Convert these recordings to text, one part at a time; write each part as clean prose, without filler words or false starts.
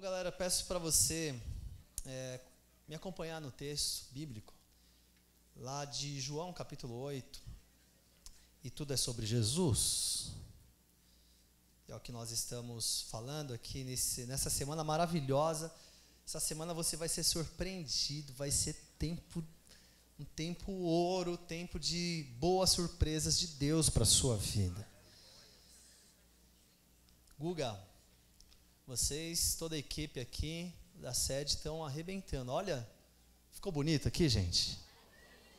Galera, peço para você me acompanhar no texto bíblico, lá de João capítulo 8, e tudo é sobre Jesus. É o que nós estamos falando aqui nessa semana maravilhosa. Essa semana você vai ser surpreendido, vai ser um tempo ouro, tempo de boas surpresas de Deus para a sua vida. Guga, vocês, toda a equipe aqui da sede estão arrebentando. Olha, ficou bonito aqui, gente?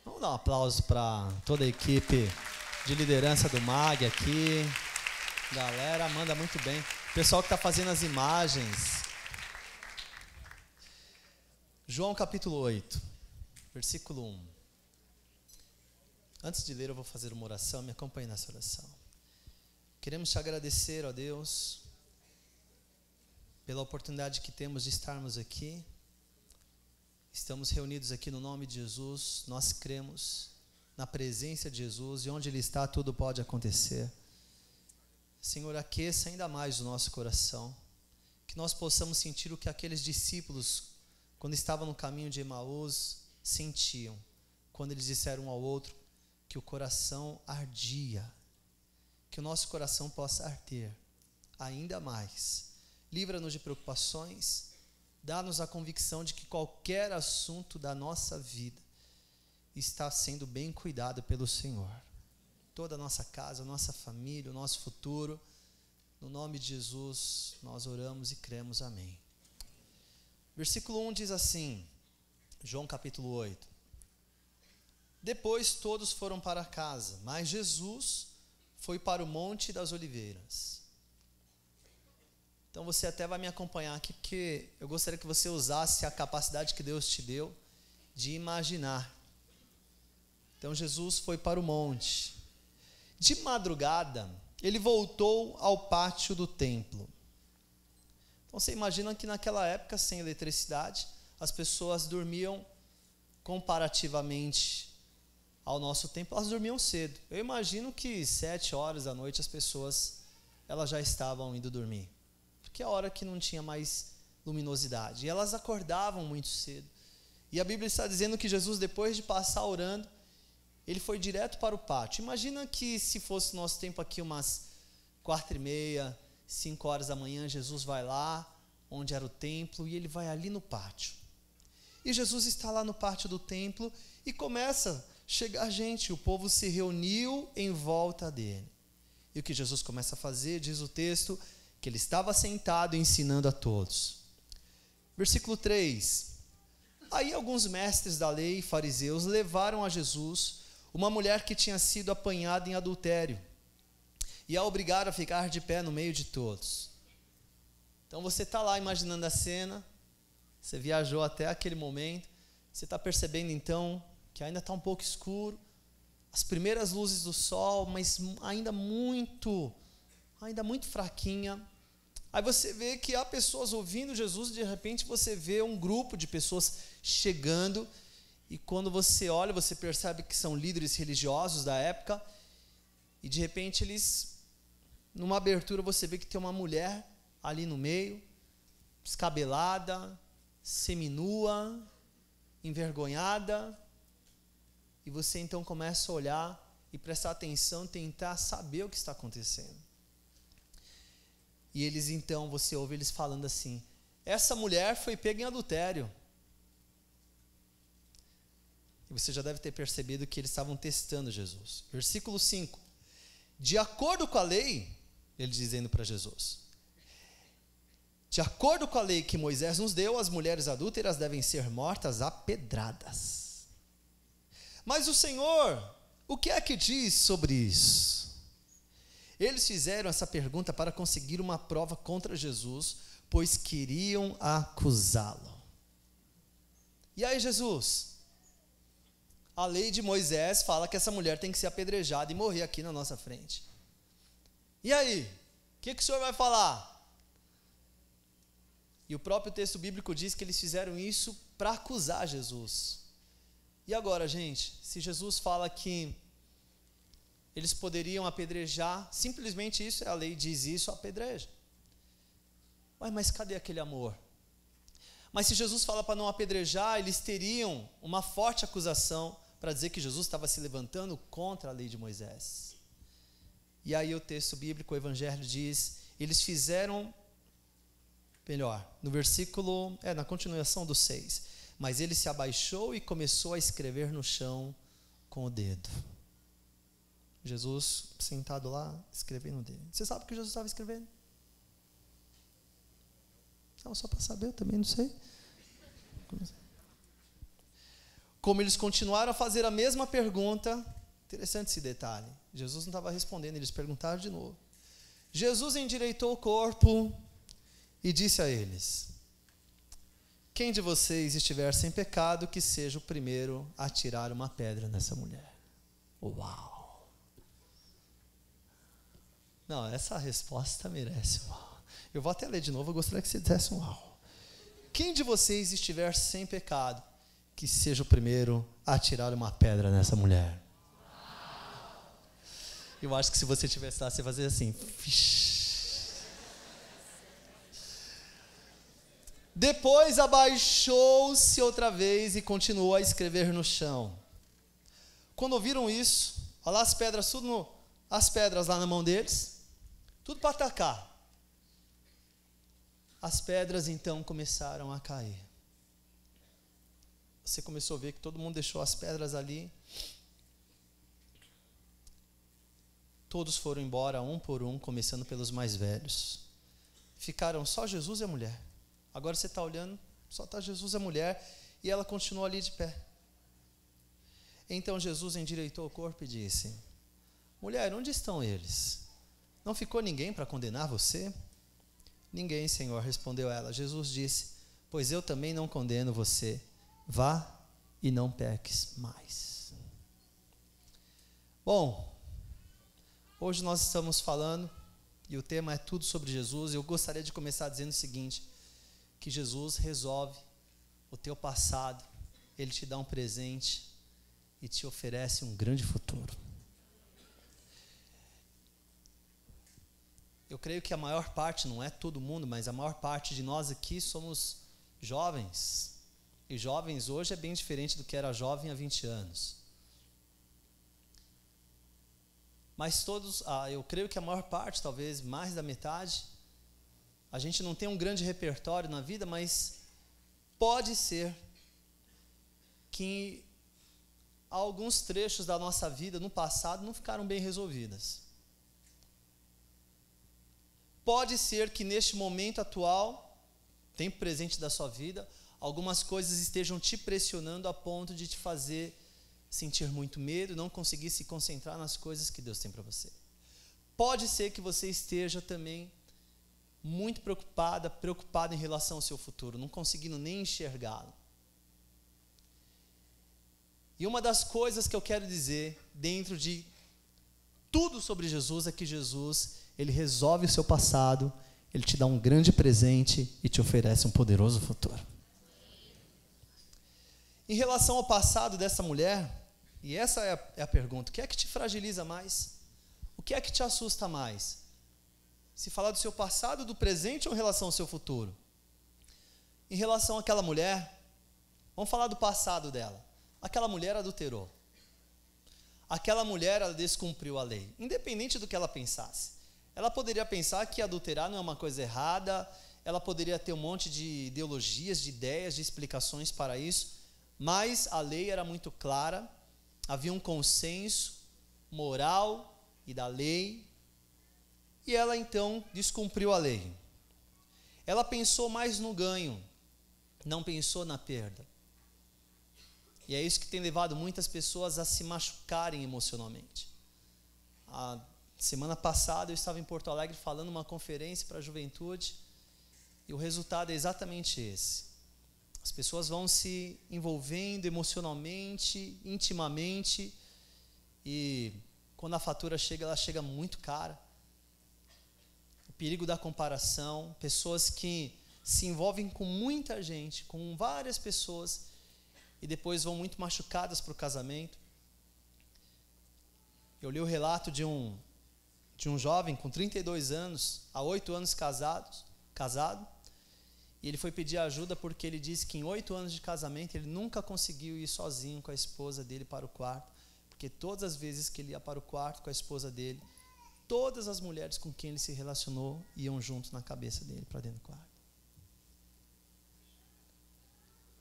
Vamos dar um aplauso para toda a equipe de liderança do MAG aqui. Galera, manda muito bem. O pessoal que está fazendo as imagens. João capítulo 8, versículo 1. Antes de ler, eu vou fazer uma oração. Me acompanhe nessa oração. Queremos te agradecer, ó Deus, pela oportunidade que temos de estarmos aqui. Estamos reunidos aqui no nome de Jesus. Nós cremos na presença de Jesus, e onde Ele está, tudo pode acontecer. Senhor, aqueça ainda mais o nosso coração, que nós possamos sentir o que aqueles discípulos, quando estavam no caminho de Emaús, sentiam, quando eles disseram um ao outro que o coração ardia. Que o nosso coração possa arder ainda mais. Livra-nos de preocupações, dá-nos a convicção de que qualquer assunto da nossa vida está sendo bem cuidado pelo Senhor. Toda a nossa casa, a nossa família, o nosso futuro, no nome de Jesus, nós oramos e cremos, amém. Versículo 1 diz assim, João capítulo 8. Depois todos foram para casa, mas Jesus foi para o Monte das Oliveiras. Então você até vai me acompanhar aqui, porque eu gostaria que você usasse a capacidade que Deus te deu de imaginar. Então Jesus foi para o monte. De madrugada, ele voltou ao pátio do templo. Então você imagina que naquela época, sem eletricidade, as pessoas dormiam comparativamente ao nosso tempo, elas dormiam cedo. Eu imagino que 7 horas da noite as pessoas elas já estavam indo dormir, porque é a hora que não tinha mais luminosidade. E elas acordavam muito cedo. E a Bíblia está dizendo que Jesus, depois de passar orando, ele foi direto para o pátio. Imagina que se fosse nosso tempo aqui umas 4:30, 5 horas da manhã, Jesus vai lá, onde era o templo, e ele vai ali no pátio. E Jesus está lá no pátio do templo e começa a chegar gente, o povo se reuniu em volta dele. E o que Jesus começa a fazer, diz o texto, que ele estava sentado ensinando a todos. Versículo 3. Aí alguns mestres da lei, fariseus, levaram a Jesus uma mulher que tinha sido apanhada em adultério e a obrigaram a ficar de pé no meio de todos. Então você está lá imaginando a cena, você viajou até aquele momento, você está percebendo então que ainda está um pouco escuro, as primeiras luzes do sol, mas ainda muito fraquinha. Aí você vê que há pessoas ouvindo Jesus, de repente você vê um grupo de pessoas chegando, e quando você olha, você percebe que são líderes religiosos da época, e de repente eles, numa abertura, você vê que tem uma mulher ali no meio, descabelada, seminua, envergonhada, e você então começa a olhar e prestar atenção, tentar saber o que está acontecendo. E eles então, você ouve eles falando assim, essa mulher foi pega em adultério. E você já deve ter percebido que eles estavam testando Jesus. Versículo 5. De acordo com a lei, ele dizendo para Jesus, de acordo com a lei que Moisés nos deu, as mulheres adúlteras devem ser mortas a pedradas. Mas o Senhor, o que é que diz sobre isso? Eles fizeram essa pergunta para conseguir uma prova contra Jesus, pois queriam acusá-lo. E aí Jesus, a lei de Moisés fala que essa mulher tem que ser apedrejada e morrer aqui na nossa frente. E aí, o que o Senhor vai falar? E o próprio texto bíblico diz que eles fizeram isso para acusar Jesus. E agora, gente, se Jesus fala que eles poderiam apedrejar, simplesmente isso, a lei diz isso, apedreja. Ué, mas cadê aquele amor? Mas se Jesus fala para não apedrejar, eles teriam uma forte acusação para dizer que Jesus estava se levantando contra a lei de Moisés. E aí o texto bíblico, o evangelho diz, eles fizeram, melhor, no versículo, na continuação do 6, mas ele se abaixou e começou a escrever no chão com o dedo. Jesus sentado lá, escrevendo no dedo. Você sabe o que Jesus estava escrevendo? Não, só para saber, eu também não sei. Como eles continuaram a fazer a mesma pergunta, interessante esse detalhe, Jesus não estava respondendo, eles perguntaram de novo. Jesus endireitou o corpo e disse a eles: quem de vocês estiver sem pecado, que seja o primeiro a tirar uma pedra nessa mulher. Uau! Não, essa resposta merece uau. Eu vou até ler de novo, eu gostaria que você dissesse um uau. Quem de vocês estiver sem pecado, que seja o primeiro a tirar uma pedra nessa mulher. Eu acho que se você tivesse lá, você fazia assim. Depois abaixou-se outra vez e continuou a escrever no chão. Quando ouviram isso, olha lá as pedras, as pedras lá na mão deles, tudo para atacar. As pedras então começaram a cair. Você começou a ver que todo mundo deixou as pedras ali. Todos foram embora, um por um, começando pelos mais velhos. Ficaram só Jesus e a mulher. Agora você está olhando, só está Jesus e a mulher, e ela continuou ali de pé. Então Jesus endireitou o corpo e disse: mulher, onde estão eles? Não ficou ninguém para condenar você? Ninguém, Senhor, respondeu ela. Jesus disse: pois eu também não condeno você. Vá e não peques mais. Bom, hoje nós estamos falando, e o tema é tudo sobre Jesus. Eu gostaria de começar dizendo o seguinte, que Jesus resolve o teu passado, Ele te dá um presente e te oferece um grande futuro. Eu creio que a maior parte, não é todo mundo, mas a maior parte de nós aqui somos jovens. E jovens hoje é bem diferente do que era jovem há 20 anos. Mas todos, eu creio que a maior parte, talvez mais da metade, a gente não tem um grande repertório na vida, mas pode ser que alguns trechos da nossa vida no passado não ficaram bem resolvidas. Pode ser que neste momento atual, tempo presente da sua vida, algumas coisas estejam te pressionando a ponto de te fazer sentir muito medo, não conseguir se concentrar nas coisas que Deus tem para você. Pode ser que você esteja também muito preocupado em relação ao seu futuro, não conseguindo nem enxergá-lo. E uma das coisas que eu quero dizer, dentro de tudo sobre Jesus, é que Jesus, Ele resolve o seu passado, Ele te dá um grande presente e te oferece um poderoso futuro. Em relação ao passado dessa mulher, e essa é a pergunta, o que é que te fragiliza mais? O que é que te assusta mais? Se falar do seu passado, do presente ou em relação ao seu futuro? Em relação àquela mulher, vamos falar do passado dela. Aquela mulher adulterou. Aquela mulher, ela descumpriu a lei, independente do que ela pensasse. Ela poderia pensar que adulterar não é uma coisa errada, ela poderia ter um monte de ideologias, de ideias, de explicações para isso, mas a lei era muito clara, havia um consenso moral e da lei, e ela então descumpriu a lei. Ela pensou mais no ganho, não pensou na perda. E é isso que tem levado muitas pessoas a se machucarem emocionalmente. A semana passada eu estava em Porto Alegre falando uma conferência para a juventude, e o resultado é exatamente esse. As pessoas vão se envolvendo emocionalmente, intimamente, e quando a fatura chega, ela chega muito cara. O perigo da comparação, pessoas que se envolvem com muita gente, com várias pessoas, e depois vão muito machucadas para o casamento. Eu li o relato de um jovem com 32 anos, há 8 anos casado, E ele foi pedir ajuda porque ele disse que em 8 anos de casamento ele nunca conseguiu ir sozinho com a esposa dele para o quarto, porque todas as vezes que ele ia para o quarto com a esposa dele, todas as mulheres com quem ele se relacionou iam junto na cabeça dele para dentro do quarto.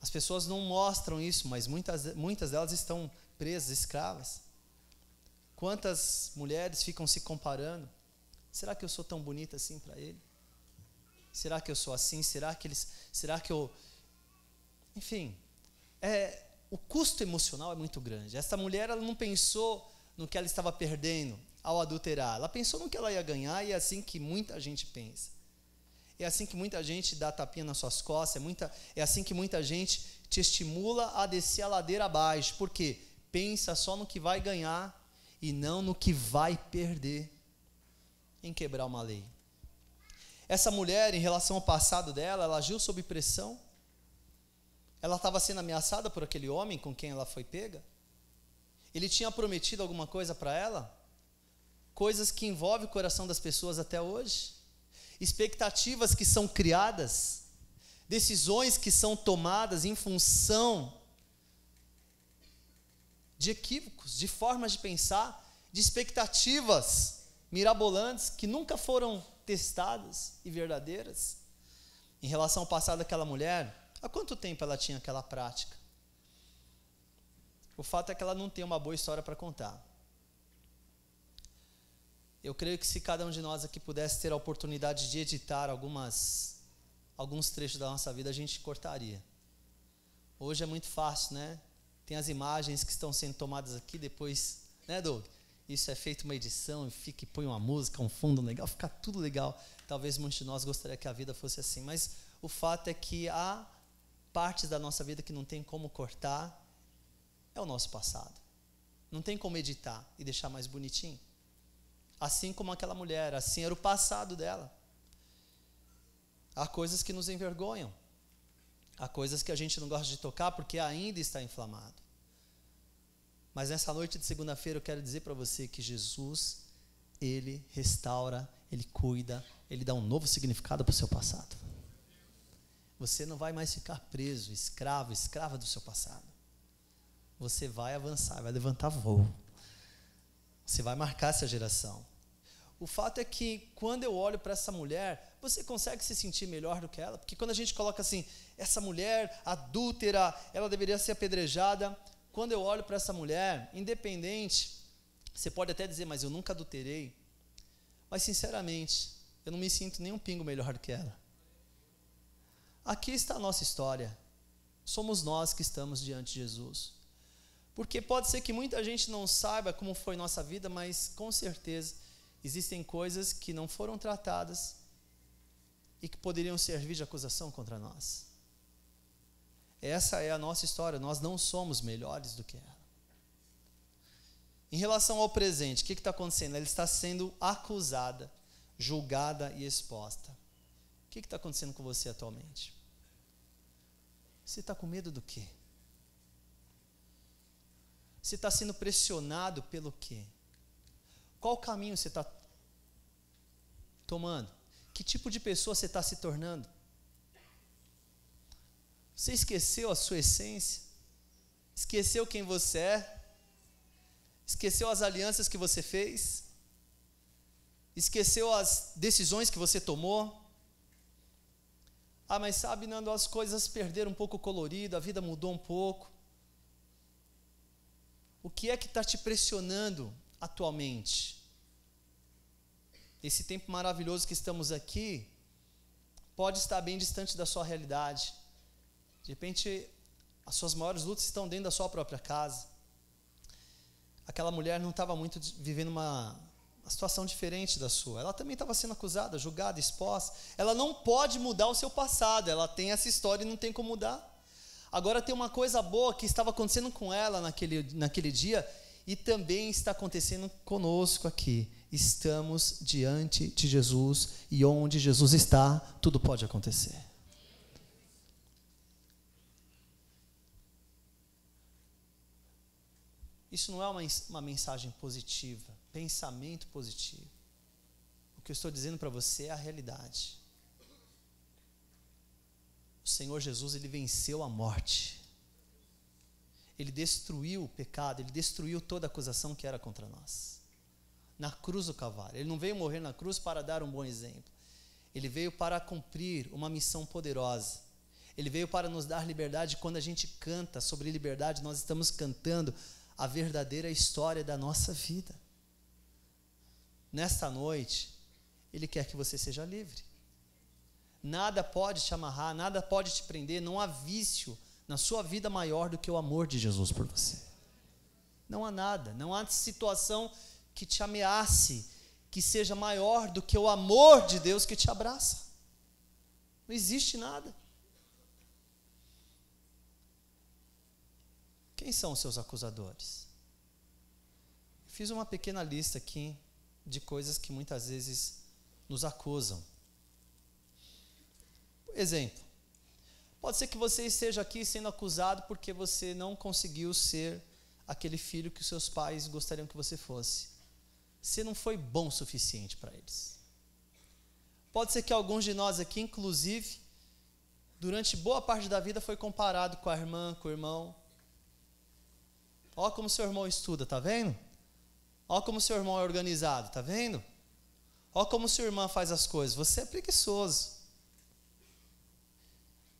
As pessoas não mostram isso, mas muitas delas estão presas, escravas. Quantas mulheres ficam se comparando? Será que eu sou tão bonita assim para ele? Será que eu sou assim? Será que eu... Enfim, o custo emocional é muito grande. Essa mulher, ela não pensou no que ela estava perdendo ao adulterar. Ela pensou no que ela ia ganhar, e é assim que muita gente pensa. É assim que muita gente dá tapinha nas suas costas, é assim que muita gente te estimula a descer a ladeira abaixo. Por quê? Pensa só no que vai ganhar e não no que vai perder em quebrar uma lei. Essa mulher, em relação ao passado dela, ela agiu sob pressão. Ela estava sendo ameaçada por aquele homem com quem ela foi pega. Ele tinha prometido alguma coisa para ela? Coisas que envolvem o coração das pessoas até hoje. Expectativas que são criadas. Decisões que são tomadas em função de equívocos, de formas de pensar, de expectativas mirabolantes que nunca foram testadas e verdadeiras. Em relação ao passado daquela mulher, há quanto tempo ela tinha aquela prática? O fato é que ela não tem uma boa história para contar. Eu creio que se cada um de nós aqui pudesse ter a oportunidade de editar alguns trechos da nossa vida, a gente cortaria. Hoje é muito fácil, né? Tem as imagens que estão sendo tomadas aqui, depois, né, Doug? Isso é feito uma edição, e põe uma música, um fundo legal, fica tudo legal. Talvez muitos de nós gostariam que a vida fosse assim, mas o fato é que há partes da nossa vida que não tem como cortar. É o nosso passado. Não tem como editar e deixar mais bonitinho. Assim como aquela mulher, assim era o passado dela. Há coisas que nos envergonham. Há coisas que a gente não gosta de tocar porque ainda está inflamado. Mas nessa noite de segunda-feira eu quero dizer para você que Jesus, Ele restaura, Ele cuida, Ele dá um novo significado para o seu passado. Você não vai mais ficar preso, escravo, escrava do seu passado. Você vai avançar, vai levantar voo. Você vai marcar essa geração. O fato é que quando eu olho para essa mulher, você consegue se sentir melhor do que ela? Porque quando a gente coloca assim, essa mulher adúltera, ela deveria ser apedrejada. Quando eu olho para essa mulher, independente, você pode até dizer, mas eu nunca adulterei. Mas sinceramente, eu não me sinto nem um pingo melhor do que ela. Aqui está a nossa história. Somos nós que estamos diante de Jesus. Porque pode ser que muita gente não saiba como foi nossa vida, mas com certeza existem coisas que não foram tratadas e que poderiam servir de acusação contra nós. Essa é a nossa história, nós não somos melhores do que ela. Em relação ao presente, o que está acontecendo? Ela está sendo acusada, julgada e exposta. O que está acontecendo com você atualmente? Você está com medo do quê? Você está sendo pressionado pelo quê? Qual caminho você está tomando? Que tipo de pessoa você está se tornando? Você esqueceu a sua essência? Esqueceu quem você é? Esqueceu as alianças que você fez? Esqueceu as decisões que você tomou? Ah, mas sabe, Nando, as coisas perderam um pouco o colorido, a vida mudou um pouco. O que é que está te pressionando atualmente? Esse tempo maravilhoso que estamos aqui pode estar bem distante da sua realidade. De repente, as suas maiores lutas estão dentro da sua própria casa. Aquela mulher não estava muito vivendo uma situação diferente da sua. Ela também estava sendo acusada, julgada, exposta. Ela não pode mudar o seu passado. Ela tem essa história e não tem como mudar. Agora tem uma coisa boa que estava acontecendo com ela naquele dia e também está acontecendo conosco aqui. Estamos diante de Jesus e onde Jesus está, tudo pode acontecer. Isso não é uma mensagem positiva, pensamento positivo. O que eu estou dizendo para você é a realidade. Senhor Jesus, ele venceu a morte. Ele destruiu o pecado, ele destruiu toda a acusação que era contra nós. Na cruz do Calvário. Ele não veio morrer na cruz para dar um bom exemplo. Ele veio para cumprir uma missão poderosa. Ele veio para nos dar liberdade. Quando a gente canta sobre liberdade, nós estamos cantando a verdadeira história da nossa vida. Nesta noite, Ele quer que você seja livre. Nada pode te amarrar, nada pode te prender, não há vício na sua vida maior do que o amor de Jesus por você. Não há nada, não há situação que te ameace, que seja maior do que o amor de Deus que te abraça. Não existe nada. Quem são os seus acusadores? Fiz uma pequena lista aqui de coisas que muitas vezes nos acusam. Exemplo, pode ser que você esteja aqui sendo acusado porque você não conseguiu ser aquele filho que os seus pais gostariam que você fosse. Você não foi bom o suficiente para eles. Pode ser que alguns de nós aqui, inclusive, durante boa parte da vida foi comparado com a irmã, com o irmão. Olha como seu irmão estuda, tá vendo? Olha como seu irmão é organizado, tá vendo? Olha como sua irmã faz as coisas. Você é preguiçoso.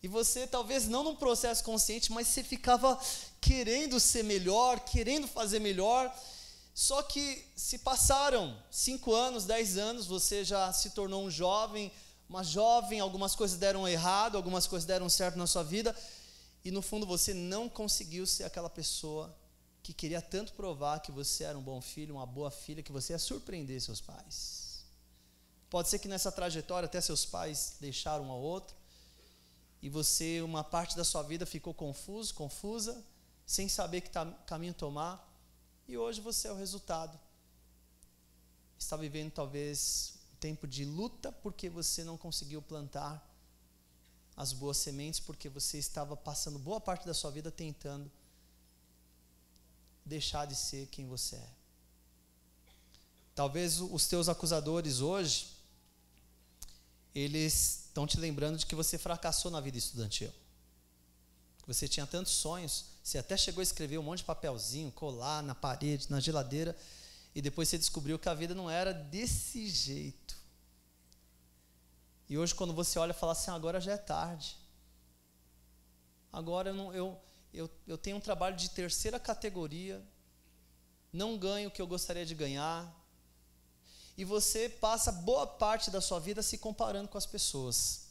E você, talvez não num processo consciente, mas você ficava querendo ser melhor, querendo fazer melhor. Só que se passaram 5 anos, 10 anos, você já se tornou um jovem, uma jovem, algumas coisas deram errado, algumas coisas deram certo na sua vida, e no fundo você não conseguiu ser aquela pessoa que queria tanto provar que você era um bom filho, uma boa filha, que você ia surpreender seus pais. Pode ser que nessa trajetória até seus pais deixaram um ao outro, e você, uma parte da sua vida ficou confuso, confusa, sem saber que caminho tomar, e hoje você é o resultado. Está vivendo talvez um tempo de luta, porque você não conseguiu plantar as boas sementes, porque você estava passando boa parte da sua vida tentando deixar de ser quem você é. Talvez os teus acusadores hoje, eles estão te lembrando de que você fracassou na vida estudantil. Você tinha tantos sonhos, você até chegou a escrever um monte de papelzinho, colar na parede, na geladeira, e depois você descobriu que a vida não era desse jeito. E hoje quando você olha e fala assim, agora já é tarde. Agora eu tenho um trabalho de terceira categoria, não ganho o que eu gostaria de ganhar, e você passa boa parte da sua vida se comparando com as pessoas.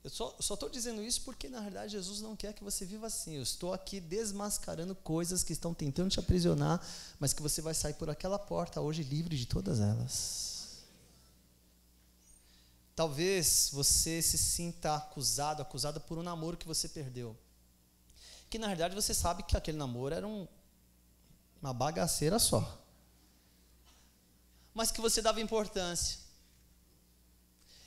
Eu só estou dizendo isso porque, na verdade, Jesus não quer que você viva assim. Eu estou aqui desmascarando coisas que estão tentando te aprisionar, mas que você vai sair por aquela porta hoje livre de todas elas. Talvez você se sinta acusada por um namoro que você perdeu. Que, na verdade, você sabe que aquele namoro era uma bagaceira só. Mas que você dava importância.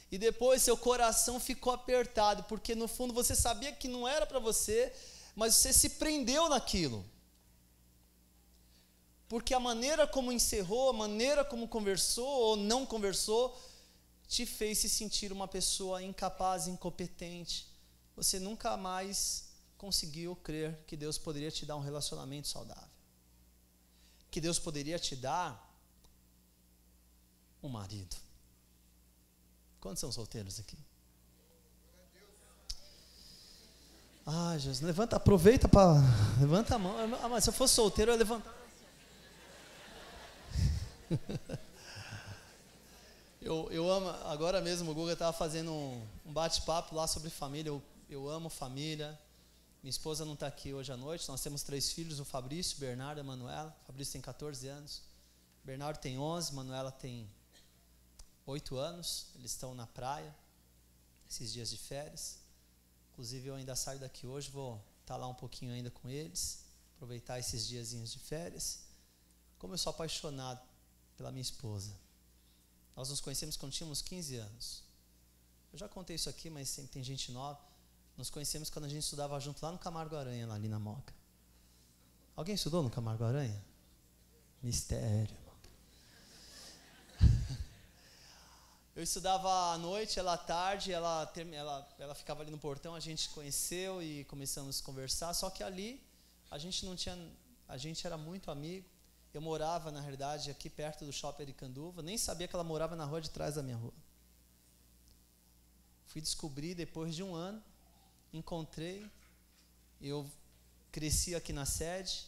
E depois seu coração ficou apertado, porque no fundo você sabia que não era para você, mas você se prendeu naquilo. Porque a maneira como encerrou, a maneira como conversou ou não conversou, te fez se sentir uma pessoa incapaz, incompetente. Você nunca mais conseguiu crer que Deus poderia te dar um relacionamento saudável. Que Deus poderia te dar um marido. Quantos são solteiros aqui? Ah, Jesus, aproveita para... Levanta a mão. Ah, mas se eu fosse solteiro, eu ia levantar. Eu amo, agora mesmo o Guga estava fazendo um bate-papo lá sobre família. Eu amo família. Minha esposa não está aqui hoje à noite. Nós temos 3 filhos, o Fabrício, o Bernardo e a Manuela. O Fabrício tem 14 anos. O Bernardo tem 11, a Manuela tem 8 anos, eles estão na praia, esses dias de férias. Inclusive eu ainda saio daqui hoje, vou estar lá um pouquinho ainda com eles, aproveitar esses diazinhos de férias. Como eu sou apaixonado pela minha esposa. Nós nos conhecemos quando tínhamos 15 anos. Eu já contei isso aqui, mas sempre tem gente nova. Nos conhecemos quando a gente estudava junto lá no Camargo Aranha, lá ali na Moca. Alguém estudou no Camargo Aranha? Mistério. Eu estudava à noite, ela à tarde, ela ficava ali no portão, a gente conheceu e começamos a conversar, só que ali a gente era muito amigo. Eu morava, na realidade, aqui perto do Shopping Aricanduva, nem sabia que ela morava na rua de trás da minha rua. Fui descobrir depois de um ano, encontrei, eu cresci aqui na sede,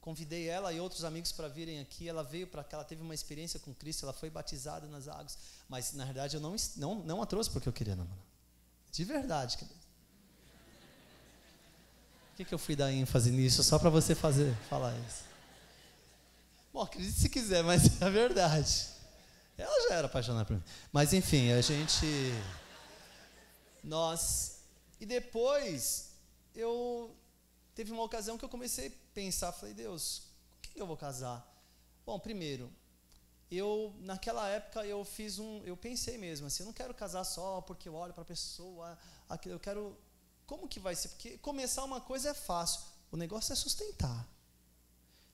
convidei ela e outros amigos para virem aqui, ela veio para cá, ela teve uma experiência com Cristo, ela foi batizada nas águas, mas na verdade eu não a trouxe porque eu queria namorar, de verdade, querido. Por que eu fui dar ênfase nisso, só para você falar isso? Bom, acredite se quiser, mas é a verdade. Ela já era apaixonada por mim, mas enfim, e depois teve uma ocasião que eu comecei a pensar, falei, Deus, com quem eu vou casar? Bom, primeiro, naquela época eu pensei mesmo assim, eu não quero casar só porque eu olho para a pessoa, eu quero, como que vai ser? Porque começar uma coisa é fácil, o negócio é sustentar.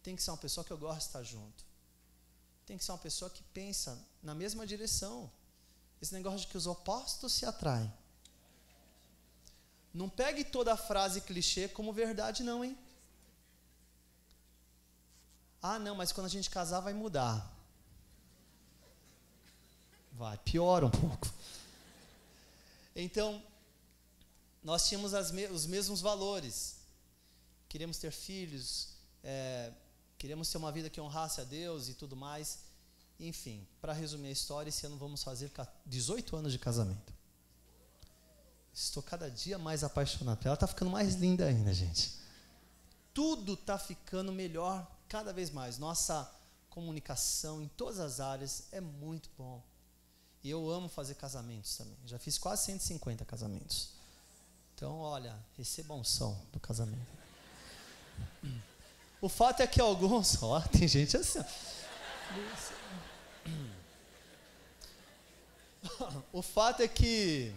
Tem que ser uma pessoa que eu gosto de estar junto. Tem que ser uma pessoa que pensa na mesma direção. Esse negócio de que os opostos se atraem. Não pegue toda a frase clichê como verdade não, hein? Ah, não, mas quando a gente casar vai mudar. Vai, piora um pouco. Então, nós tínhamos os mesmos valores. Queríamos ter filhos, queríamos ter uma vida que honrasse a Deus e tudo mais. Enfim, para resumir a história, esse ano vamos fazer 18 anos de casamento. Estou cada dia mais apaixonado por ela. Ela está ficando mais linda ainda, gente. Tudo está ficando melhor cada vez mais. Nossa comunicação em todas as áreas é muito bom. E eu amo fazer casamentos também. Já fiz quase 150 casamentos. Então, olha, receba a unção do casamento. O fato é que alguns... tem gente assim. O fato é que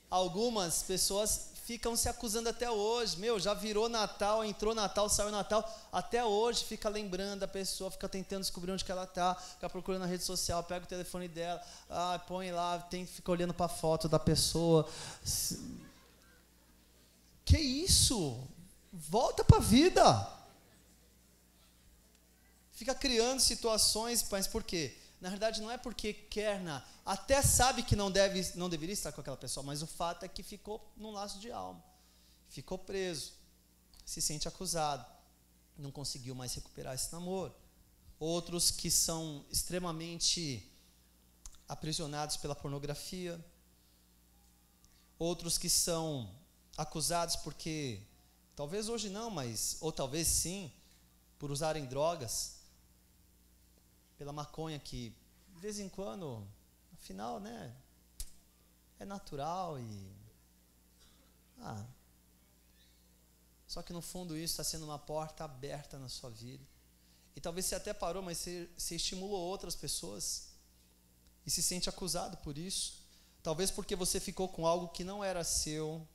algumas pessoas ficam se acusando até hoje. Já virou Natal, entrou Natal, saiu Natal. Até hoje fica lembrando a pessoa, fica tentando descobrir onde que ela está, fica procurando na rede social, pega o telefone dela, põe lá, fica olhando para a foto da pessoa. Que isso? Volta para a vida. Fica criando situações, mas por quê? Na verdade não é porque quer, até sabe que não deveria estar com aquela pessoa, mas o fato é que ficou num laço de alma, ficou preso, se sente acusado, não conseguiu mais recuperar esse namoro. Outros que são extremamente aprisionados pela pornografia, outros que são acusados porque, talvez hoje não, ou talvez sim, por usarem drogas, pela maconha que, de vez em quando, afinal, é natural só que no fundo isso está sendo uma porta aberta na sua vida. E talvez você até parou, mas você estimulou outras pessoas e se sente acusado por isso. Talvez porque você ficou com algo que não era seu,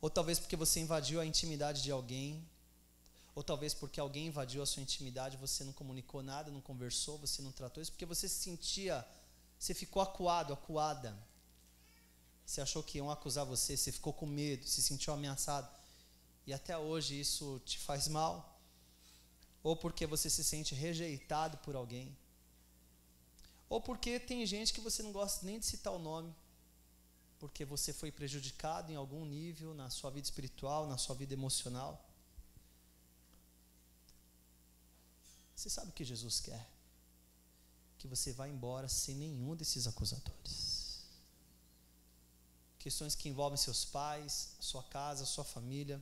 ou talvez porque você invadiu a intimidade de alguém, ou talvez porque alguém invadiu a sua intimidade, você não comunicou nada, não conversou, você não tratou isso, porque você você ficou acuada. Você achou que iam acusar você ficou com medo, se sentiu ameaçado. E até hoje isso te faz mal. Ou porque você se sente rejeitado por alguém. Ou porque tem gente que você não gosta nem de citar o nome, porque você foi prejudicado em algum nível na sua vida espiritual, na sua vida emocional. Você sabe o que Jesus quer? Que você vá embora sem nenhum desses acusadores. Questões que envolvem seus pais, sua casa, sua família.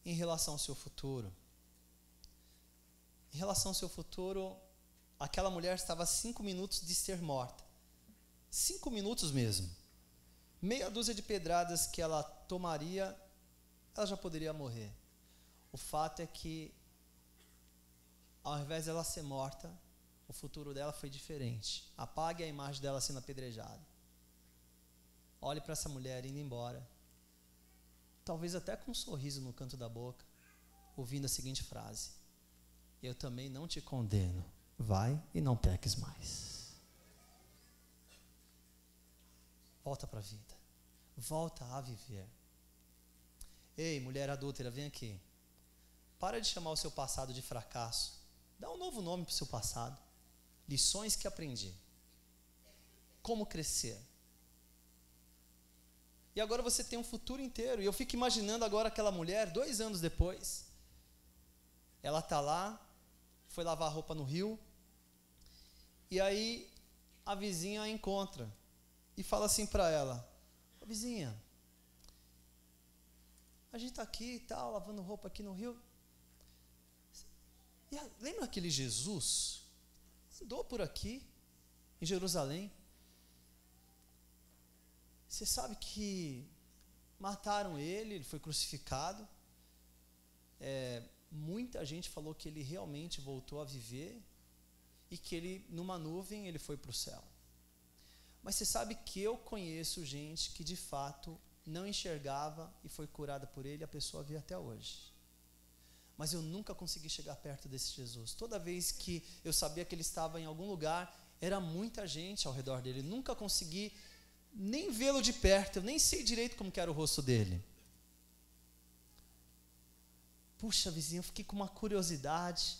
Em relação ao seu futuro. Em relação ao seu futuro, aquela mulher estava a 5 minutos de ser morta. 5 minutos mesmo. Meia dúzia de pedradas que ela tomaria, ela já poderia morrer. O fato é que, ao invés dela ser morta, o futuro dela foi diferente. Apague a imagem dela sendo apedrejada. Olhe para essa mulher indo embora, talvez até com um sorriso no canto da boca, ouvindo a seguinte frase: eu também não te condeno, vai e não peques mais. Volta para a vida. Volta a viver. Ei, mulher adúltera, vem aqui. Para de chamar o seu passado de fracasso. Dá um novo nome para o seu passado. Lições que aprendi. Como crescer. E agora você tem um futuro inteiro. E eu fico imaginando agora aquela mulher, 2 anos depois. Ela está lá, foi lavar a roupa no rio. E aí a vizinha a encontra. E fala assim para ela: ô, vizinha, a gente está aqui e tal, lavando roupa aqui no rio. E lembra aquele Jesus? Andou por aqui, em Jerusalém. Você sabe que mataram ele foi crucificado. Muita gente falou que ele realmente voltou a viver e que ele, numa nuvem, ele foi para o céu. Mas você sabe que eu conheço gente que de fato não enxergava e foi curada por ele, a pessoa vê até hoje. Mas eu nunca consegui chegar perto desse Jesus. Toda vez que eu sabia que ele estava em algum lugar, era muita gente ao redor dele. Nunca consegui nem vê-lo de perto, eu nem sei direito como que era o rosto dele. Puxa, vizinho, eu fiquei com uma curiosidade.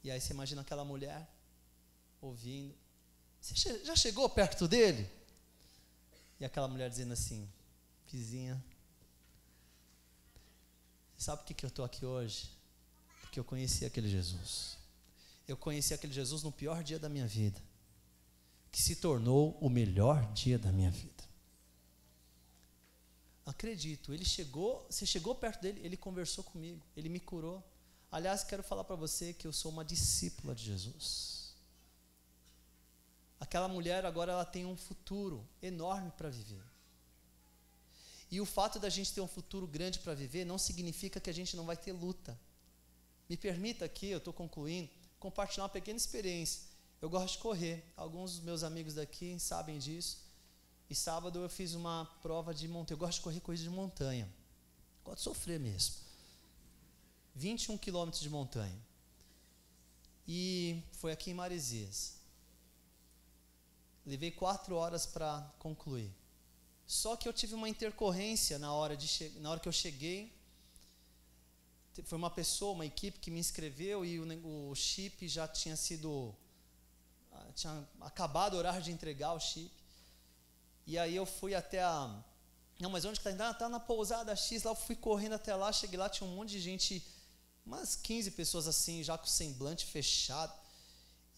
E aí você imagina aquela mulher ouvindo. Você já chegou perto dele? E aquela mulher dizendo assim: vizinha, sabe por que eu estou aqui hoje? Porque eu conheci aquele Jesus. Eu conheci aquele Jesus no pior dia da minha vida, que se tornou o melhor dia da minha vida. Acredito, você chegou perto dele, ele conversou comigo, ele me curou. Aliás, quero falar para você que eu sou uma discípula de Jesus. Aquela mulher agora ela tem um futuro enorme para viver. E o fato da gente ter um futuro grande para viver não significa que a gente não vai ter luta. Me permita aqui, eu estou concluindo, compartilhar uma pequena experiência. Eu gosto de correr, alguns dos meus amigos daqui sabem disso. E sábado eu fiz uma prova de montanha. Eu gosto de correr coisa de montanha. Gosto de sofrer mesmo. 21 quilômetros de montanha. E foi aqui em Maresias. Levei 4 horas para concluir. Só que eu tive uma intercorrência na hora que eu cheguei. Foi uma pessoa, uma equipe que me inscreveu e o chip já tinha acabado o horário de entregar o chip. E aí eu fui até não, mas onde que está? Está na pousada X, lá eu fui correndo até lá, cheguei lá, tinha um monte de gente, umas 15 pessoas assim, já com o semblante fechado,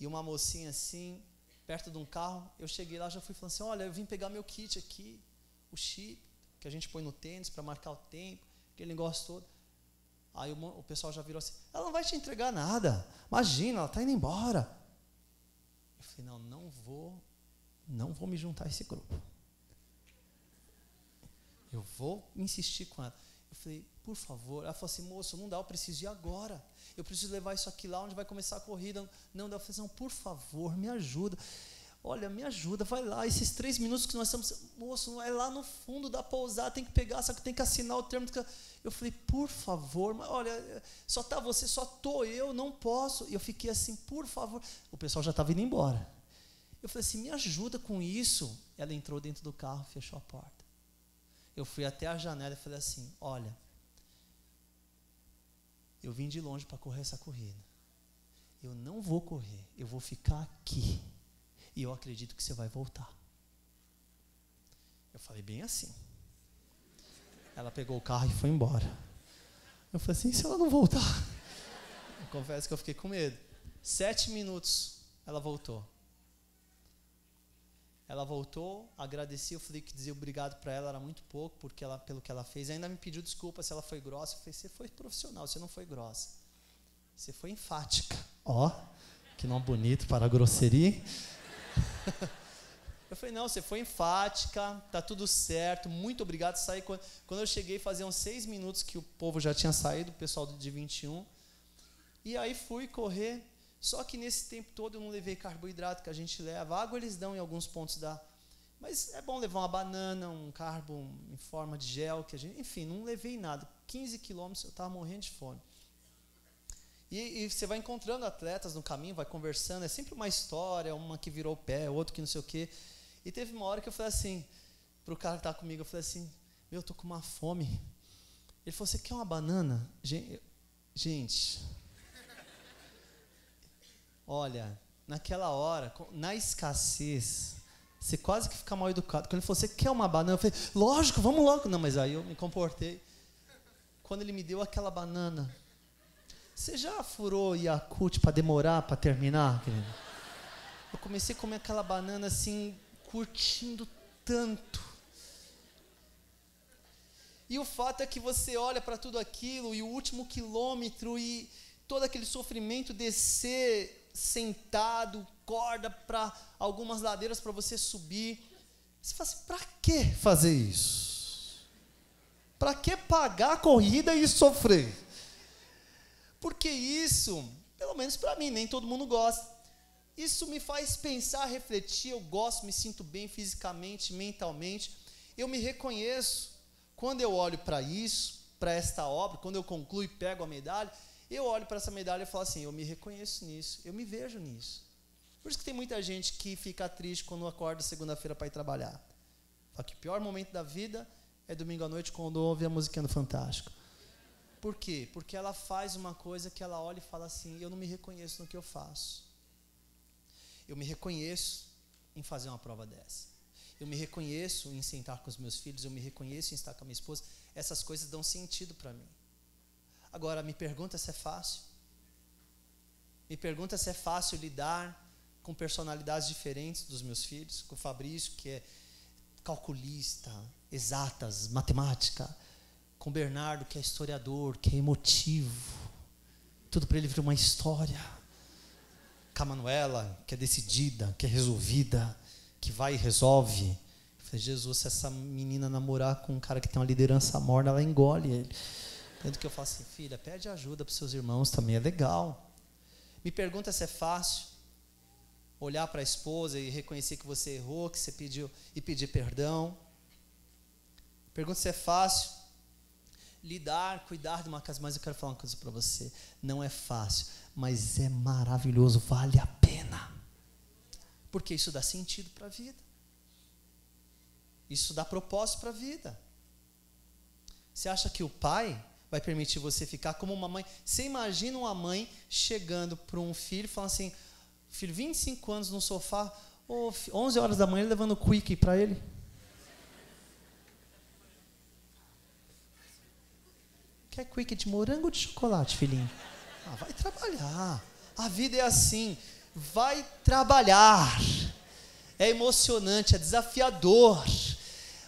e uma mocinha assim, perto de um carro. Eu cheguei lá, já fui falando assim: olha, eu vim pegar meu kit aqui, o chip, que a gente põe no tênis para marcar o tempo, aquele negócio todo. Aí o pessoal já virou assim: ela não vai te entregar nada, imagina, ela está indo embora. Eu falei: não vou me juntar a esse grupo. Eu vou insistir com ela. Eu falei: por favor. Ela falou assim: moço, não dá, eu preciso ir agora. Eu preciso levar isso aqui lá onde vai começar a corrida. Não dá. Eu falei: não, por favor, me ajuda. Olha, me ajuda, vai lá. Esses 3 minutos que nós estamos... Moço, é lá no fundo da pousada, tem que pegar, só que tem que assinar o termo. Eu falei: por favor, olha, só está você, só estou eu, não posso. E eu fiquei assim: por favor. O pessoal já estava indo embora. Eu falei assim: me ajuda com isso. Ela entrou dentro do carro, fechou a porta. Eu fui até a janela e falei assim: olha, eu vim de longe para correr essa corrida. Eu não vou correr, eu vou ficar aqui. E eu acredito que você vai voltar. Eu falei bem assim. Ela pegou o carro e foi embora. Eu falei assim: e se ela não voltar? Eu confesso que eu fiquei com medo. 7 minutos, ela voltou. Ela voltou, agradeci, eu falei que dizer obrigado para ela era muito pouco, pelo que ela fez. Ainda me pediu desculpa se ela foi grossa. Eu falei: você foi profissional, você não foi grossa. Você foi enfática. Ó, que nome bonito para a grosseria. Eu falei: não, você foi enfática, tá tudo certo, muito obrigado. Saí quando eu cheguei, fazia uns 6 minutos que o povo já tinha saído, o pessoal de 21. E aí fui correr. Só que nesse tempo todo eu não levei carboidrato que a gente leva. Água eles dão em alguns pontos Mas é bom levar uma banana, um carbo em forma de gel, enfim, não levei nada. 15 quilômetros eu estava morrendo de fome. E você vai encontrando atletas no caminho, vai conversando, é sempre uma história, uma que virou o pé, outro que não sei o quê. E teve uma hora que eu falei assim, pro cara que estava comigo, eu falei assim, eu tô com uma fome. Ele falou, você quer uma banana? Gente, olha, naquela hora, na escassez, você quase que fica mal educado. Quando ele falou, você quer uma banana? Eu falei, lógico, vamos logo. Não, mas aí eu me comportei. Quando ele me deu aquela banana, você já furou Yakult para demorar, para terminar, querido? Eu comecei a comer aquela banana assim, curtindo tanto. E o fato é que você olha para tudo aquilo, e o último quilômetro, e todo aquele sofrimento, descer sentado, corda para algumas ladeiras para você subir. Você fala assim, para que fazer isso? Para que pagar a corrida e sofrer? Porque isso, pelo menos para mim, nem todo mundo gosta. Isso me faz pensar, refletir, eu gosto, me sinto bem fisicamente, mentalmente. Eu me reconheço. Quando eu olho para isso, para esta obra, quando eu concluo e pego a medalha, eu olho para essa medalha e falo assim, eu me reconheço nisso, eu me vejo nisso. Por isso que tem muita gente que fica triste quando acorda segunda-feira para ir trabalhar. Fala que o pior momento da vida é domingo à noite quando ouve a musiquinha do Fantástico. Por quê? Porque ela faz uma coisa que ela olha e fala assim, eu não me reconheço no que eu faço. Eu me reconheço em fazer uma prova dessa. Eu me reconheço em sentar com os meus filhos, eu me reconheço em estar com a minha esposa. Essas coisas dão sentido para mim. Agora, me pergunta se é fácil. Me pergunta se é fácil lidar com personalidades diferentes dos meus filhos, com o Fabrício, que é calculista, exatas, matemática, com o Bernardo, que é historiador, que é emotivo, tudo para ele vira uma história, com a Manuela, que é decidida, que é resolvida, que vai e resolve. Eu falei, Jesus, se essa menina namorar com um cara que tem uma liderança morna, ela engole ele. Tanto que eu falo assim, filha, pede ajuda para os seus irmãos, também é legal. Me pergunta se é fácil olhar para a esposa e reconhecer que você errou, que você pediu, e pedir perdão. Pergunta se é fácil lidar, cuidar de uma casa. Mas eu quero falar uma coisa para você, não é fácil, mas é maravilhoso, vale a pena, porque isso dá sentido para a vida, isso dá propósito para a vida. Você acha que o pai vai permitir você ficar como uma mãe? Você imagina uma mãe chegando para um filho e falando assim, filho, 25 anos no sofá, 11 horas da manhã levando quick para ele. Quer quick de morango ou de chocolate, filhinho? Vai trabalhar. A vida é assim, vai trabalhar. É emocionante, é desafiador,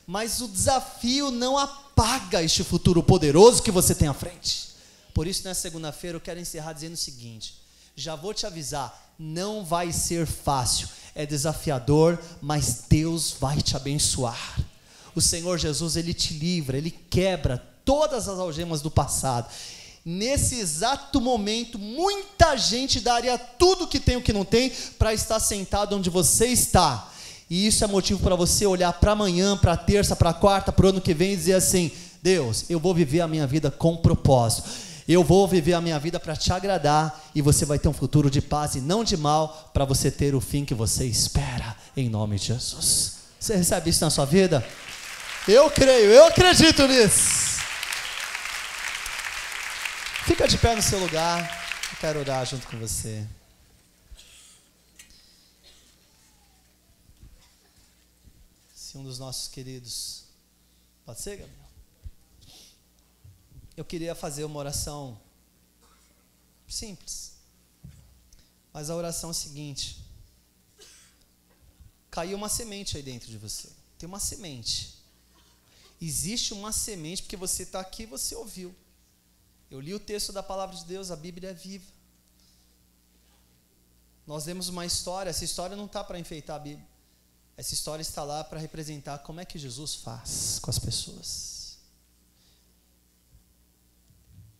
mas o desafio não apaga este futuro poderoso que você tem à frente. Por isso, nessa segunda-feira, eu quero encerrar dizendo o seguinte, já vou te avisar, não vai ser fácil, é desafiador, mas Deus vai te abençoar. O Senhor Jesus, Ele te livra, Ele quebra todas as algemas do passado. Nesse exato momento, muita gente daria tudo que tem o que não tem para estar sentado onde você está. E isso é motivo para você olhar para amanhã, para terça, para quarta, para o ano que vem e dizer assim, Deus, eu vou viver a minha vida com propósito. Eu vou viver a minha vida para te agradar e você vai ter um futuro de paz e não de mal para você ter o fim que você espera, em nome de Jesus. Você recebe isso na sua vida? Eu creio, eu acredito nisso. Fica de pé no seu lugar, eu quero orar junto com você. Se um dos nossos queridos, pode ser, Gabriel? Eu queria fazer uma oração simples, mas a oração é a seguinte, caiu uma semente aí dentro de você, tem uma semente, existe uma semente, porque você está aqui e você ouviu, eu li o texto da palavra de Deus, a Bíblia é viva, nós lemos uma história, essa história não está para enfeitar a Bíblia, essa história está lá para representar como é que Jesus faz com as pessoas.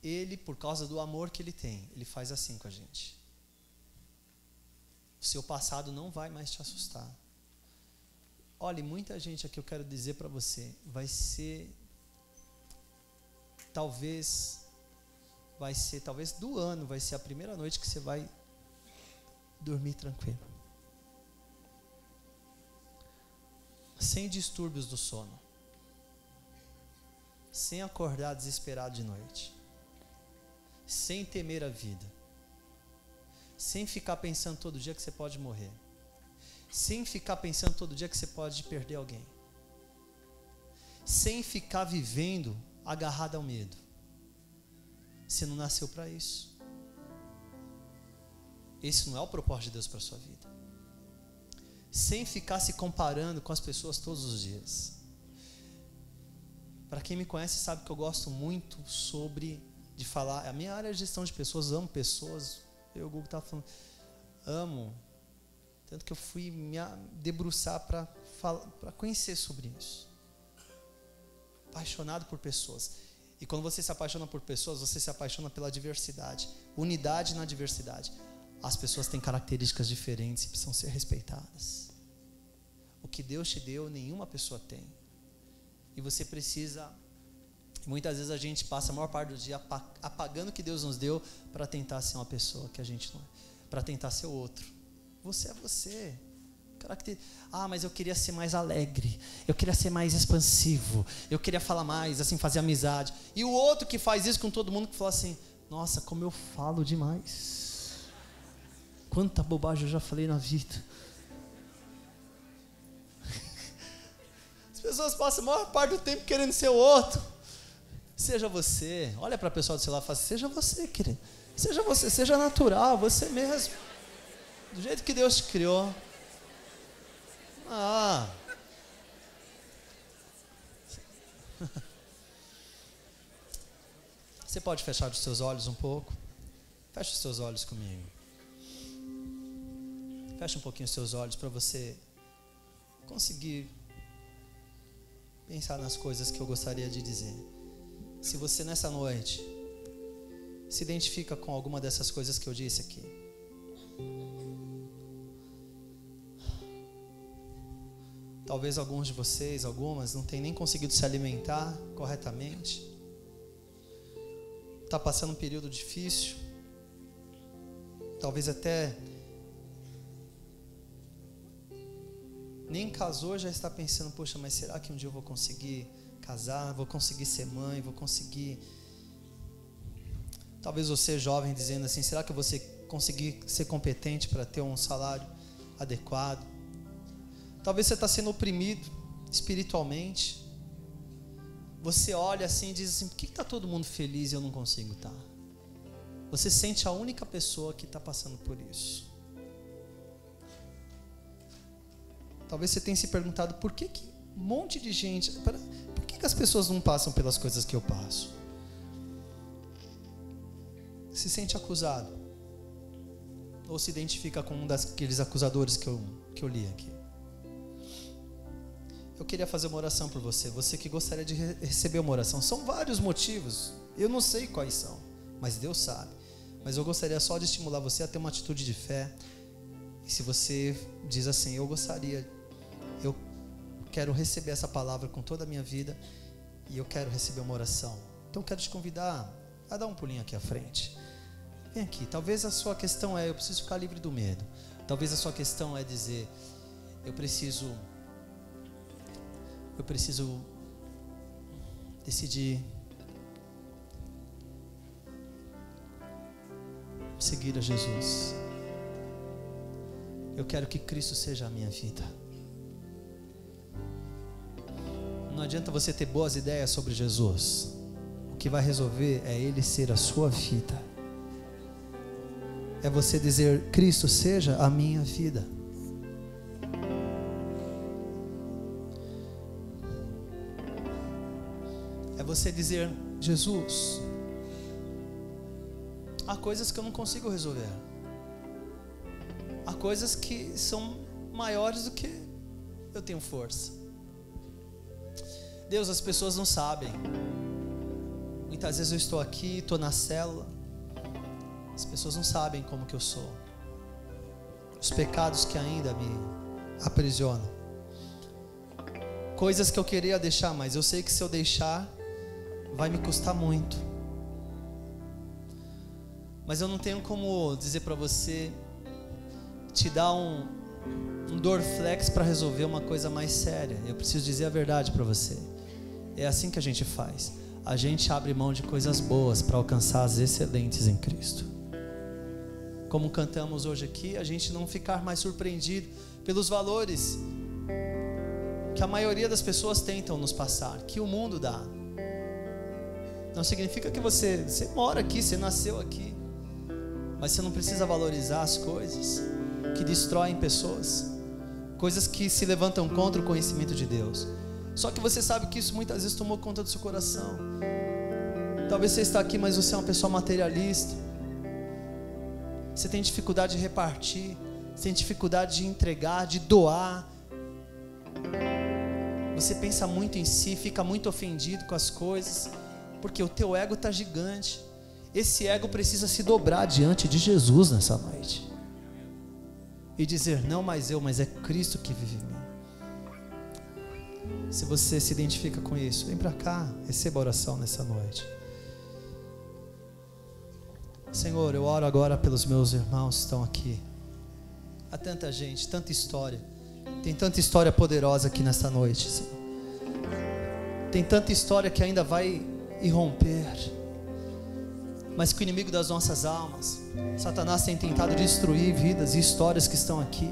Ele, por causa do amor que Ele tem, Ele faz assim com a gente. O seu passado não vai mais te assustar. Olha, muita gente aqui, eu quero dizer para você, vai ser talvez do ano, vai ser a primeira noite que você vai dormir tranquilo. sem distúrbios do sono, sem acordar desesperado de noite, sem temer a vida, sem ficar pensando todo dia que você pode morrer, sem ficar pensando todo dia que você pode perder alguém, sem ficar vivendo agarrado ao medo. Você não nasceu para isso. Esse não é o propósito de Deus para a sua vida. Sem ficar se comparando com as pessoas todos os dias. Para quem me conhece sabe que eu gosto muito de falar. A minha área é gestão de pessoas, amo pessoas. Eu e o Google estava falando, amo. Tanto que eu fui me debruçar para conhecer sobre isso. Apaixonado por pessoas. E quando você se apaixona por pessoas, você se apaixona pela diversidade. Unidade na diversidade. As pessoas têm características diferentes e precisam ser respeitadas. O que Deus te deu, nenhuma pessoa tem. E você precisa... Muitas vezes a gente passa a maior parte do dia apagando o que Deus nos deu para tentar ser uma pessoa que a gente não é. Para tentar ser o outro. Você é você. Mas eu queria ser mais alegre. Eu queria ser mais expansivo. Eu queria falar mais, assim, fazer amizade. E o outro que faz isso com todo mundo, que fala assim, nossa, como eu falo demais. Quanta bobagem eu já falei na vida. As pessoas passam a maior parte do tempo querendo ser o outro. Seja você. Olha para a pessoa do celular e fala assim, seja você, querido. Seja você, seja natural, você mesmo. Do jeito que Deus te criou. Você pode fechar os seus olhos um pouco? Feche os seus olhos comigo. Feche um pouquinho os seus olhos para você conseguir pensar nas coisas que eu gostaria de dizer. Se você nessa noite se identifica com alguma dessas coisas que eu disse aqui, talvez alguns de vocês, algumas, não tenham nem conseguido se alimentar corretamente, está passando um período difícil, talvez até nem casou, já está pensando, poxa, mas será que um dia eu vou conseguir casar, vou conseguir ser mãe, vou conseguir... Talvez você jovem dizendo assim, será que eu vou conseguir ser competente para ter um salário adequado? Talvez você está sendo oprimido espiritualmente. Você olha assim e diz assim, por que está todo mundo feliz e eu não consigo estar? Você sente a única pessoa que está passando por isso. Talvez você tenha se perguntado, por que um monte de gente... Por que as pessoas não passam pelas coisas que eu passo? Se sente acusado? Ou se identifica com um daqueles acusadores que eu li aqui? Eu queria fazer uma oração por você. Você que gostaria de receber uma oração. São vários motivos. Eu não sei quais são, mas Deus sabe. Mas eu gostaria só de estimular você a ter uma atitude de fé. E se você diz assim, eu quero receber essa palavra com toda a minha vida e eu quero receber uma oração. Então eu quero te convidar a dar um pulinho aqui à frente. Vem aqui. Talvez a sua questão é, eu preciso ficar livre do medo. Talvez a sua questão é dizer, eu preciso decidir seguir a Jesus. Eu quero que Cristo seja a minha vida. Não adianta você ter boas ideias sobre Jesus. O que vai resolver é Ele ser a sua vida. É você dizer, Cristo seja a minha vida. É você dizer, Jesus, há coisas que eu não consigo resolver. Há coisas que são maiores do que eu tenho força. Deus, as pessoas não sabem. Muitas vezes eu estou aqui, estou na célula. As pessoas não sabem como que eu sou. Os pecados que ainda me aprisionam. Coisas que eu queria deixar, mas eu sei que se eu deixar, vai me custar muito. Mas eu não tenho como dizer para você, te dar um Dorflex para resolver uma coisa mais séria. Eu preciso dizer a verdade para você. É assim que a gente faz. A gente abre mão de coisas boas para alcançar as excelentes em Cristo. Como cantamos hoje aqui, a gente não ficar mais surpreendido pelos valores que a maioria das pessoas tentam nos passar, que o mundo dá. Não significa que você mora aqui, você nasceu aqui, mas você não precisa valorizar as coisas que destroem pessoas, coisas que se levantam contra o conhecimento de Deus. Só que você sabe que isso muitas vezes tomou conta do seu coração. Talvez você está aqui, mas você é uma pessoa materialista. Você tem dificuldade de repartir, você tem dificuldade de entregar, de doar. Você pensa muito em si, fica muito ofendido com as coisas, porque o teu ego está gigante. Esse ego precisa se dobrar diante de Jesus nessa noite e dizer: não mais eu, mas é Cristo que vive em mim. Se você se identifica com isso, vem para cá, receba a oração nessa noite. Senhor, eu oro agora pelos meus irmãos que estão aqui. Há tanta gente, tanta história. Tem tanta história poderosa aqui nesta noite, Senhor. Tem tanta história que ainda vai irromper, mas que o inimigo das nossas almas, Satanás, tem tentado destruir vidas e histórias que estão aqui.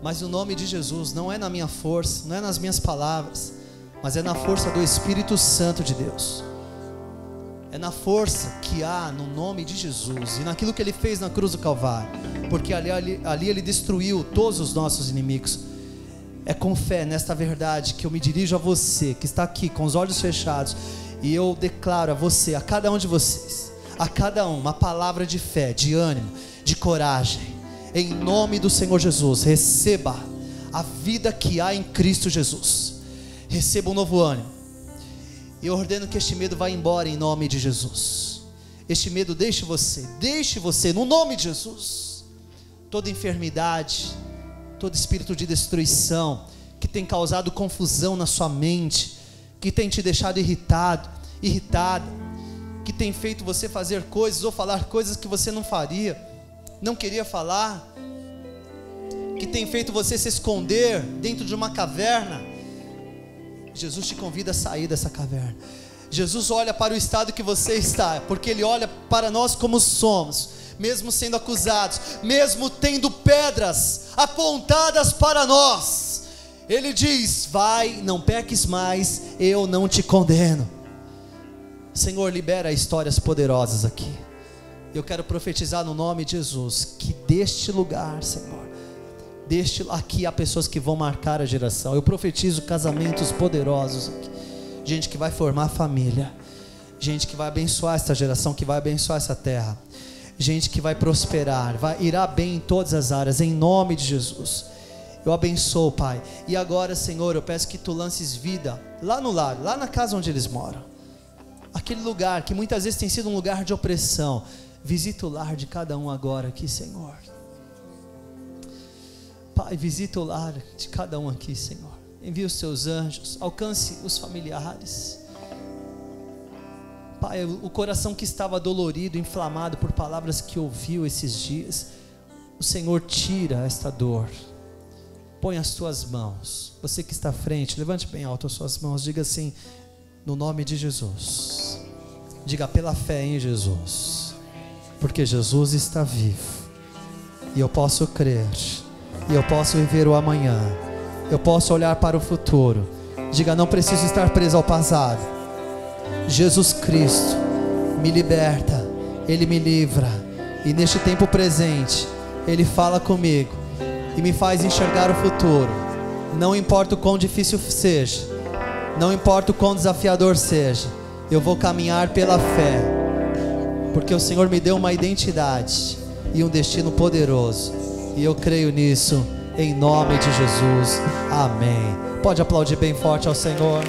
Mas o nome de Jesus não é na minha força, não é nas minhas palavras, mas é na força do Espírito Santo de Deus. É na força que há no nome de Jesus e naquilo que Ele fez na cruz do Calvário, porque ali Ele destruiu todos os nossos inimigos. É com fé nesta verdade que eu me dirijo a você que está aqui com os olhos fechados, e eu declaro a você, a cada um de vocês, a cada um, uma palavra de fé, de ânimo, de coragem. Em nome do Senhor Jesus, receba a vida que há em Cristo Jesus. Receba um novo ânimo. E eu ordeno que este medo vá embora em nome de Jesus. Este medo deixe você, no nome de Jesus. Toda enfermidade, todo espírito de destruição que tem causado confusão na sua mente, que tem te deixado irritada, que tem feito você fazer coisas ou falar coisas que você não faria, não queria falar, que tem feito você se esconder dentro de uma caverna. Jesus te convida a sair dessa caverna. Jesus olha para o estado que você está, porque Ele olha para nós como somos, mesmo sendo acusados, mesmo tendo pedras apontadas para nós. Ele diz: vai, não peques mais, eu não te condeno. Senhor, libera histórias poderosas aqui. Eu quero profetizar no nome de Jesus, que deste lugar, Senhor, aqui há pessoas que vão marcar a geração. Eu profetizo casamentos poderosos aqui, gente que vai formar família, gente que vai abençoar esta geração, que vai abençoar essa terra, gente que vai prosperar, irá bem em todas as áreas, em nome de Jesus. Eu abençoo, Pai. E agora, Senhor, eu peço que Tu lances vida lá no lar, lá na casa onde eles moram, aquele lugar que muitas vezes tem sido um lugar de opressão. Visita o lar de cada um agora aqui, Senhor. Pai, visita o lar de cada um aqui, Senhor. Envia os Teus anjos, alcance os familiares. Pai, o coração que estava dolorido, inflamado por palavras que ouviu esses dias, o Senhor tira esta dor. Põe as Tuas mãos. Você que está à frente, levante bem alto as suas mãos. Diga assim: no nome de Jesus. Diga: pela fé em Jesus, porque Jesus está vivo, e eu posso crer, e eu posso viver o amanhã, eu posso olhar para o futuro. Diga: não preciso estar preso ao passado. Jesus Cristo me liberta, Ele me livra, e neste tempo presente Ele fala comigo e me faz enxergar o futuro. Não importa o quão difícil seja, não importa o quão desafiador seja, eu vou caminhar pela fé, porque o Senhor me deu uma identidade e um destino poderoso, e eu creio nisso, em nome de Jesus, amém. Pode aplaudir bem forte ao Senhor.